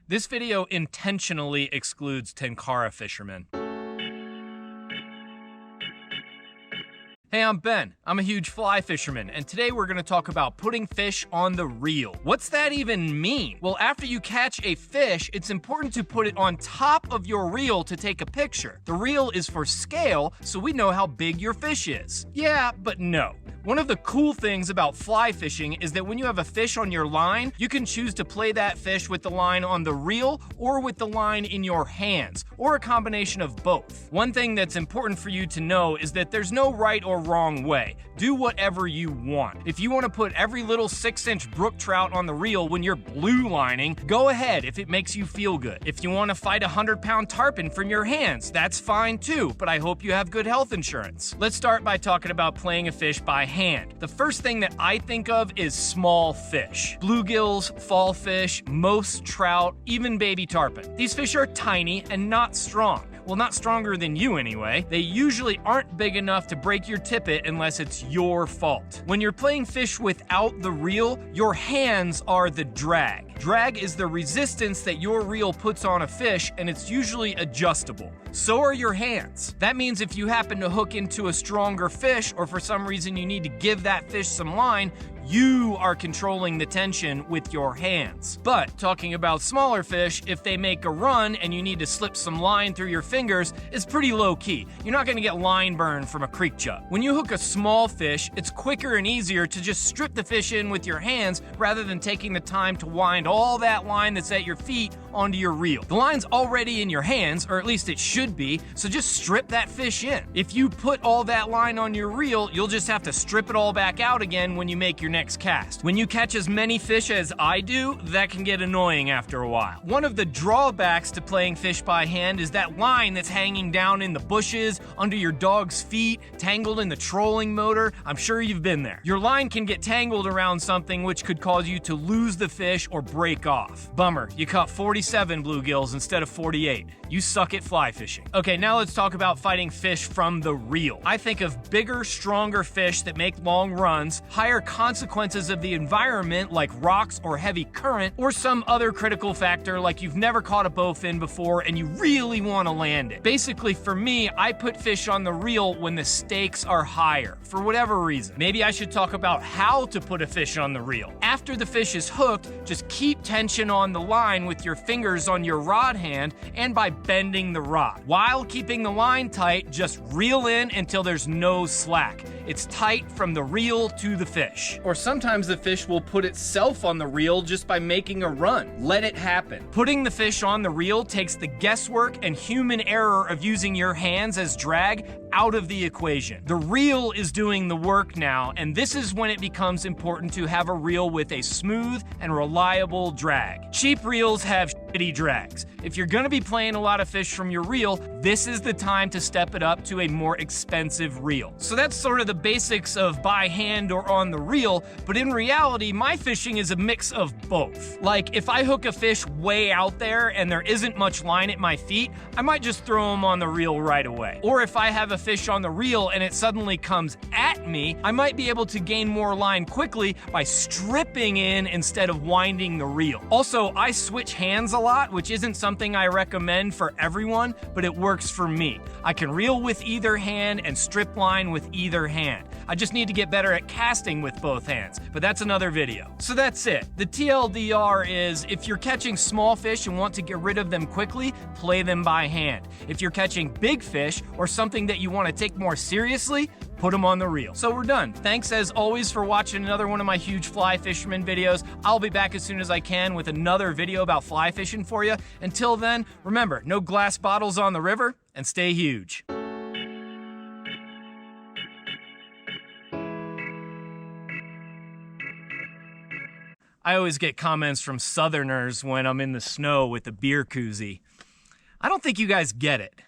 This video intentionally excludes tenkara fishermen. Hey, I'm Ben. I'm a huge fly fisherman, and today we're gonna talk about putting fish on the reel. What's that even mean? Well, after you catch a fish, it's important to put it on top of your reel to take a picture. The reel is for scale, so we know how big your fish is. Yeah, but no. One of the cool things about fly fishing is that when you have a fish on your line, you can choose to play that fish with the line on the reel or with the line in your hands, or a combination of both. One thing that's important for you to know is that there's no right or wrong way. Do whatever you want. If you want to put every little 6-inch brook trout on the reel when you're blue lining, go ahead if it makes you feel good. If you want to fight a 100-pound tarpon from your hands, that's fine too, but I hope you have good health insurance. Let's start by talking about playing a fish by hand. The first thing that I think of is small fish. Bluegills, fall fish, most trout, even baby tarpon. These fish are tiny and not strong. Well, not stronger than you anyway. They usually aren't big enough to break your tippet unless it's your fault. When you're playing fish without the reel, your hands are the drag. Drag is the resistance that your reel puts on a fish, and it's usually adjustable. So are your hands. That means if you happen to hook into a stronger fish, or for some reason you need to give that fish some line, you are controlling the tension with your hands. But talking about smaller fish, if they make a run and you need to slip some line through your fingers, it's pretty low key. You're not gonna get line burn from a creek jug. When you hook a small fish, it's quicker and easier to just strip the fish in with your hands rather than taking the time to wind all that line that's at your feet onto your reel. The line's already in your hands, or at least it should be, so just strip that fish in. If you put all that line on your reel, you'll just have to strip it all back out again when you make your next cast. When you catch as many fish as I do, that can get annoying after a while. One of the drawbacks to playing fish by hand is that line that's hanging down in the bushes, under your dog's feet, tangled in the trolling motor. I'm sure you've been there. Your line can get tangled around something which could cause you to lose the fish or break off. Bummer, you caught 47 bluegills instead of 48. You suck at fly fishing. Okay, now let's talk about fighting fish from the reel. I think of bigger, stronger fish that make long runs, higher consequences of the environment like rocks or heavy current, or some other critical factor like you've never caught a bowfin before and you really want to land it. Basically, for me, I put fish on the reel when the stakes are higher, for whatever reason. Maybe I should talk about how to put a fish on the reel. After the fish is hooked, just keep tension on the line with your fingers on your rod hand and by bending the rod. While keeping the line tight, just reel in until there's no slack. It's tight from the reel to the fish. Or sometimes the fish will put itself on the reel just by making a run. Let it happen. Putting the fish on the reel takes the guesswork and human error of using your hands as drag out of the equation. The reel is doing the work now, and this is when it becomes important to have a reel with a smooth and reliable drag. Cheap reels have shitty drags. If you're gonna be playing a lot of fish from your reel, this is the time to step it up to a more expensive reel. So that's sort of the basics of by hand or on the reel, but in reality, my fishing is a mix of both. Like, if I hook a fish way out there and there isn't much line at my feet, I might just throw them on the reel right away. Or if I have a fish on the reel and it suddenly comes at me, I might be able to gain more line quickly by stripping in instead of winding the reel. Also, I switch hands a lot, which isn't something I recommend for everyone, but it works for me. I can reel with either hand and strip line with either hand. I just need to get better at casting with both hands, but that's another video. So that's it. The TLDR is, if you're catching small fish and want to get rid of them quickly, play them by hand. If you're catching big fish or something that you want to take more seriously, put them on the reel. So we're done. Thanks as always for watching another one of my huge fly fisherman videos. I'll be back as soon as I can with another video about fly fishing for you. Until then, remember, no glass bottles on the river, and stay huge. I always get comments from Southerners when I'm in the snow with a beer koozie. I don't think you guys get it.